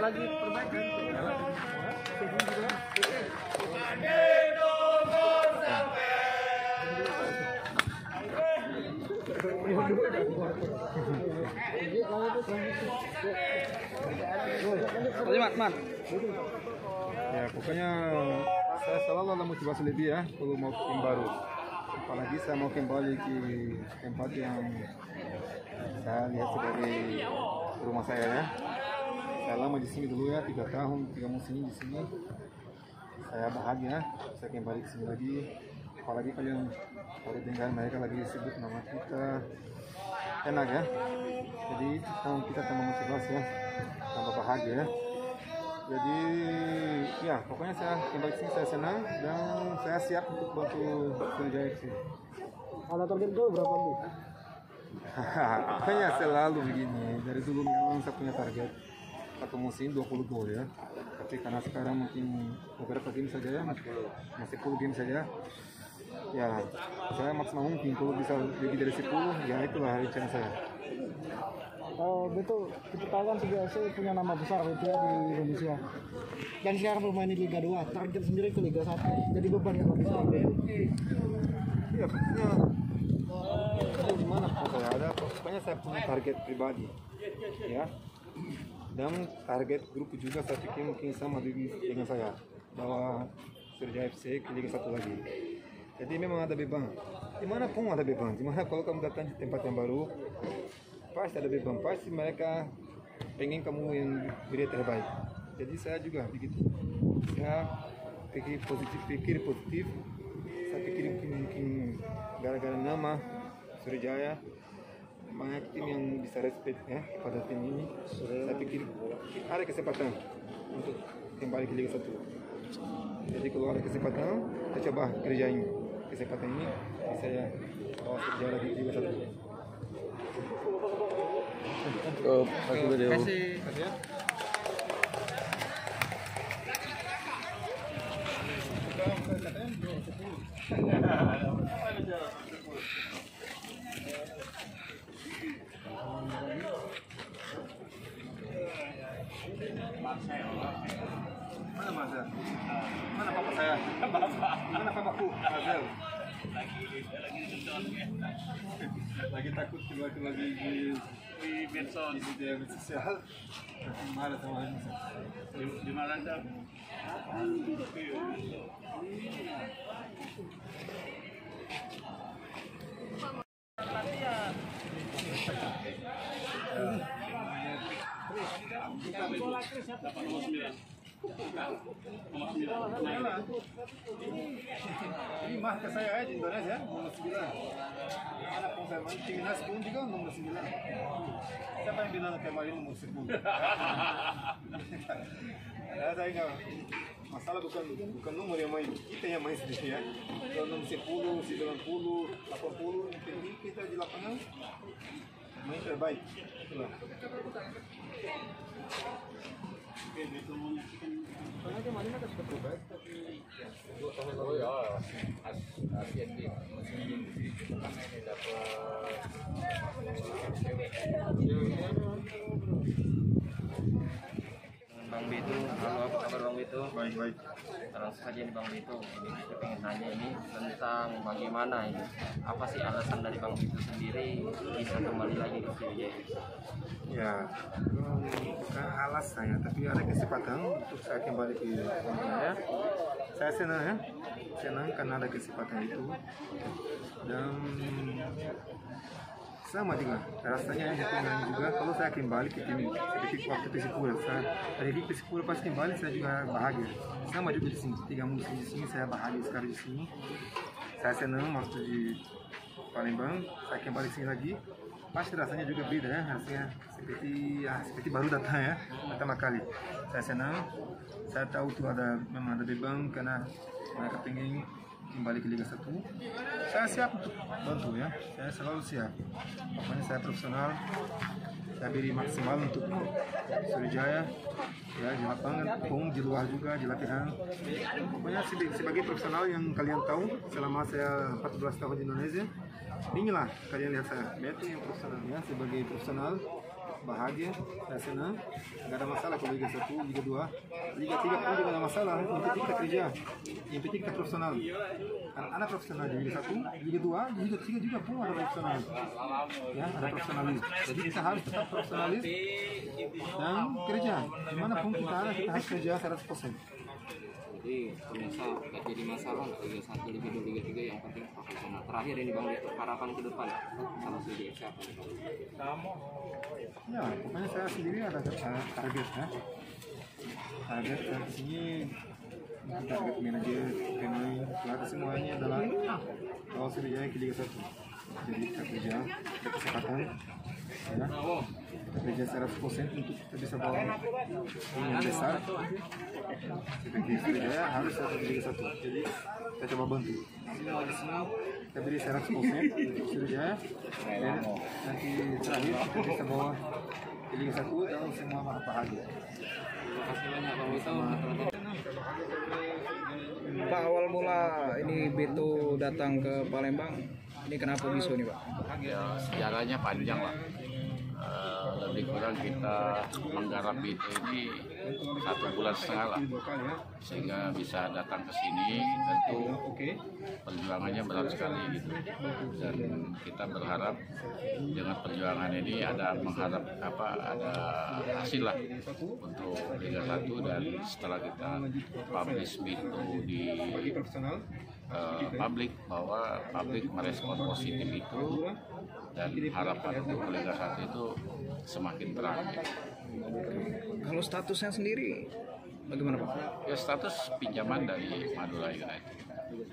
Lagi perbaikan. Ya pokoknya saya selalu ada motivasi lebih ya kalau mau tim baru. Apalagi saya mau kembali ke tempat yang saya lihat sebagai rumah saya ya. Saya lama di sini dulu ya, 3 tahun, 3 musim di sini. Saya bahagia, saya kembali ke sini lagi. Apalagi kalian baru dengar mereka lagi sebut nama kita, enak ya. Jadi kita tambah motivasi ya, tambah bahagia ya. Jadi ya pokoknya saya kembali ke sini saya senang dan saya siap untuk bantu Sriwijaya FC. Ada target gol berapa Bu? Kayaknya selalu begini. Dari dulu memang saya punya target satu musim 20 gol ya. Tapi karena sekarang mungkin beberapa game saja ya, masih 10 game saja. Ya, saya maksimal mungkin kalau bisa lebih dari 10, ya itulah rencana saya. Betul, kita tahu kan Sriwijaya punya nama besar gitu ya di Indonesia. Dan sekarang bermain di Liga 2, target sendiri ke Liga 1. Jadi beban yang lebih besar. Iya, pokoknya gimana pun saya ada, pokoknya saya punya target pribadi, ya. Dan target grup juga saya pikir mungkin sama dengan saya, bahwa Sriwijaya FC ke Liga 1 lagi. Jadi memang ada beban, dimanapun ada beban. Dimana kalau kamu datang di tempat yang baru, pasti ada beban, pasti mereka pengen kamu yang beri terbaik. Jadi saya juga begitu, saya pikir positif, saya pikir mungkin gara-gara nama Sriwijaya banyak tim yang bisa respect ya pada tim ini. Saya pikir ada kesempatan untuk kembali ke Liga 1. Jadi kalau ada kesempatan, kita coba kerjain kesempatan ini, saya bawa Sriwijaya lagi di Liga 1. Terima kasih ya. Mana Mas? Mana papa saya? Mana papaku? Hazel. Lagi takut tiba-tiba di medsos, di media sosial. Marah sama di mana dah? Ini mah ke saya di Indonesia nomor 9. Anak pun saya main timnas pun juga nomor 9. Siapa yang bilang kemarin nomor 10? Ya saya enggak. Masalah bukan nomor yang main, kita yang main sendiri ya. Kalau nomor 10, 90, 80, yang penting kita di lapangan main terbaik. Itulah. Karena kemarin ada sudah berubah, tapi ya 2 tahun lalu ya Asian Games pertama ini dapat Bang Beto, halo apa kabar Bang Beto? Baik. Langsung saja nih Bang Beto, ini kita pengen nanya ini tentang bagaimana ini, apa sih alasan dari Bang Beto sendiri bisa kembali lagi ke Sriwijaya FC? Ya, bukan alasan ya, tapi ada kesempatan untuk saya kembali ke Sriwijaya. Saya senang ya, senang karena ada kesempatan itu. Dan sama juga rasanya hitungan juga kalau saya kembali ke tim seperti waktu Persipura, saya dari Persipura pas kembali saya juga bahagia. Sama juga di sini 3 musim di sini saya bahagia sekali di sini. Saya senang waktu di Palembang, saya kembali sini lagi. Pasti rasanya juga beda ya, rasanya seperti baru datang ya, pertama kali. Saya senang, saya tahu tuh memang ada beban karena mereka pengen kembali ke Liga 1, saya siap untuk bantu ya. Saya selalu siap. Pokoknya saya profesional. Saya beri maksimal untuk Sriwijaya ya, di lapangan pun di luar juga di latihan. Pokoknya sebagai profesional yang kalian tahu selama saya 14 tahun di Indonesia, inilah kalian lihat saya Beto yang profesional ya. Sebagai profesional bahagia, saya senang, nggak ada masalah kalau Liga 1, Liga 2, Liga 3 pun juga ada masalah. Yang penting kita kerja, yang penting kita profesional. Anak profesional di Liga 1, Liga 2, Liga 3 juga pun ada profesional. Ya, ada profesionalis. Jadi kita harus tetap profesionalis dan kerja. Dimanapun kita ada, kita harus kerja 100%. Jadi pemirsa nggak jadi masalah Liga 1, Liga 2, Liga 3 yang penting profesional. Terakhir ini Bang Dito, harapan ke depan sama Sriwijaya siapa? Ya, pokoknya saya sendiri ada target ya. Target saya di sini target manajer, pemain, pelatih semuanya adalah bawa Sriwijaya ke Liga 1. Jadi kita kerja, kita kesempatan ya. Kerja 100% untuk kita bisa bawa tim yang besar. Sebagai Sriwijaya harus satu di Liga 1. Jadi kita coba bantu. Semua di sini kita beri 100% untuk Sriwijaya. Dan nanti terakhir kita bisa bawa ke Liga 1 dan semua bahagia. Terima kasih banyak Bang Dito. Pak, awal mula ini Beto datang ke Palembang, ini kenapa Biso nih Pak? Ya, sejarahnya panjang lah. Lebih kurang kita menggarap itu ini 1,5 bulan lah, sehingga bisa datang ke sini. Tentu perjuangannya berat sekali gitu, dan kita berharap dengan perjuangan ini ada hasil lah untuk Liga 1. Dan setelah kita publish itu di publik, bahwa publik merespon positif itu, dan harapan untuk Liga 1 itu semakin terang. Kalau statusnya sendiri bagaimana Pak? Ya, status pinjaman dari Madura United.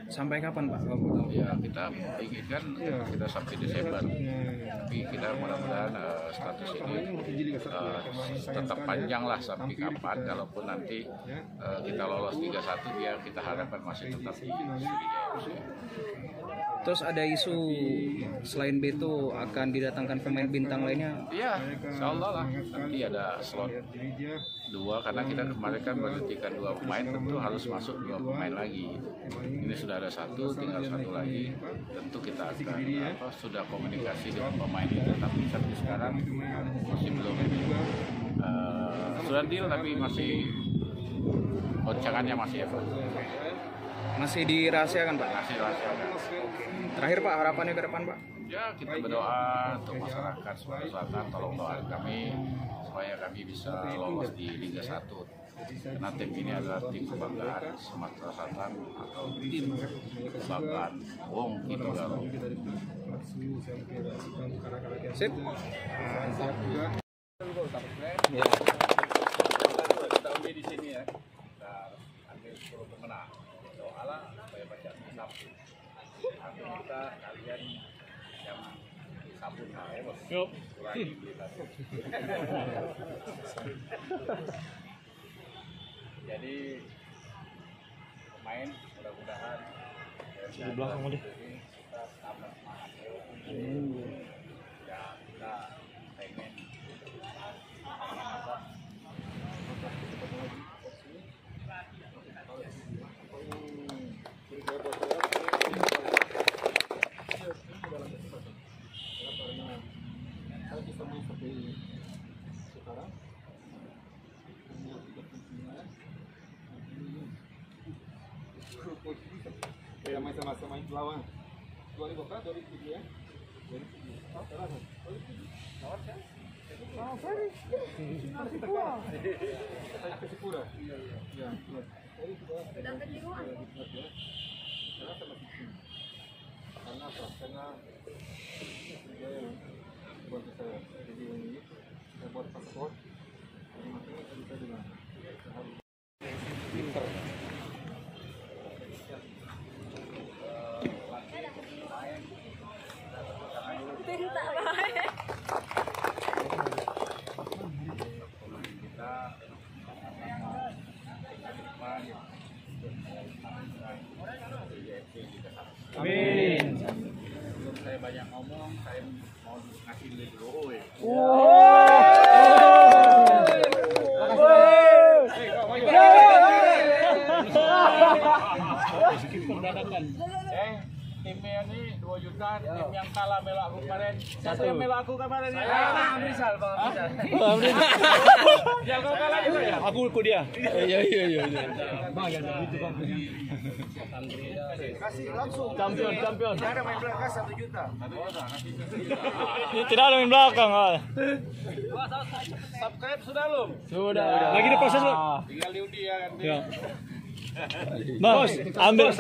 Sampai kapan Pak? Kalau mau tahu? Ya, kita inginkan kita sampai Desember, tapi kita mudah-mudahan status ini tetap panjang lah sampai kapan. Kalaupun nanti kita lolos Liga 1, ya kita harapkan masih tetap di Sriwijaya. Terus ada isu selain Beto akan didatangkan pemain bintang lainnya? Iya, insya Allah lah. Nanti ada slot 2, karena kita kemarin kan menghentikan 2 pemain, tentu harus masuk 2 pemain lagi. Ini sudah ada 1, tinggal 1 lagi. Tentu kita akan sudah komunikasi dengan pemain itu, tapi sampai sekarang masih belum sudah deal, tapi masih goncangannya masih Masih dirahasiakan Pak? masih rahasiakan. Terakhir Pak, harapannya ke depan Pak? Ya, kita berdoa untuk masyarakat Sumatera Selatan, tolong doakan kami supaya kami bisa lolos di Liga 1. Karena tim ini adalah tim kebanggaan Sumatera Selatan atau tim kebanggaan Wong Kitogaro. Sip. Kita undi di sini ya. Kita ambil 10 pemenang. Doalah supaya baca sabun. Atau kita kalian yang sabun ya bos. Yuk. Jadi pemain mudah-mudahan Di belakang deh. kita tambah semangat. Ya, kita pengen Ya, sama-sama lawan. 2000 kan 2007 ya. 2007. Persipura. Ya, Udah kejiwaan. Karena apa? Karena dia buat saya. Jadi ini saya buat paspor. Makanya saya bisa bilang pinter. Pinta banget. kita Timnya ini 2 juta, tim yang kalah melak aku kemarin. Siapa yang melak aku kemarin? Saya Bang Rizal, Bang Rizal. Ya kau kalah juga ya? Aku ikut dia. Iya. Bang yang begitu Bang. Kasih langsung. Champion. Ada main belakang 1 juta. Tidak ada main belakang. Subscribe sudah belum? Sudah. Lagi di proses lu. Tinggal diundi ya kan. Ya. Bang,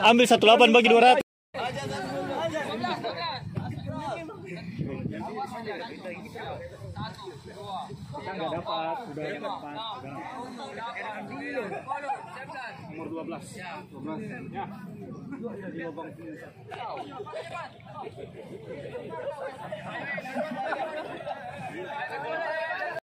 ambil 18 bagi 200. Kita nggak dapat, udah dapat. Nomor 12. Ya.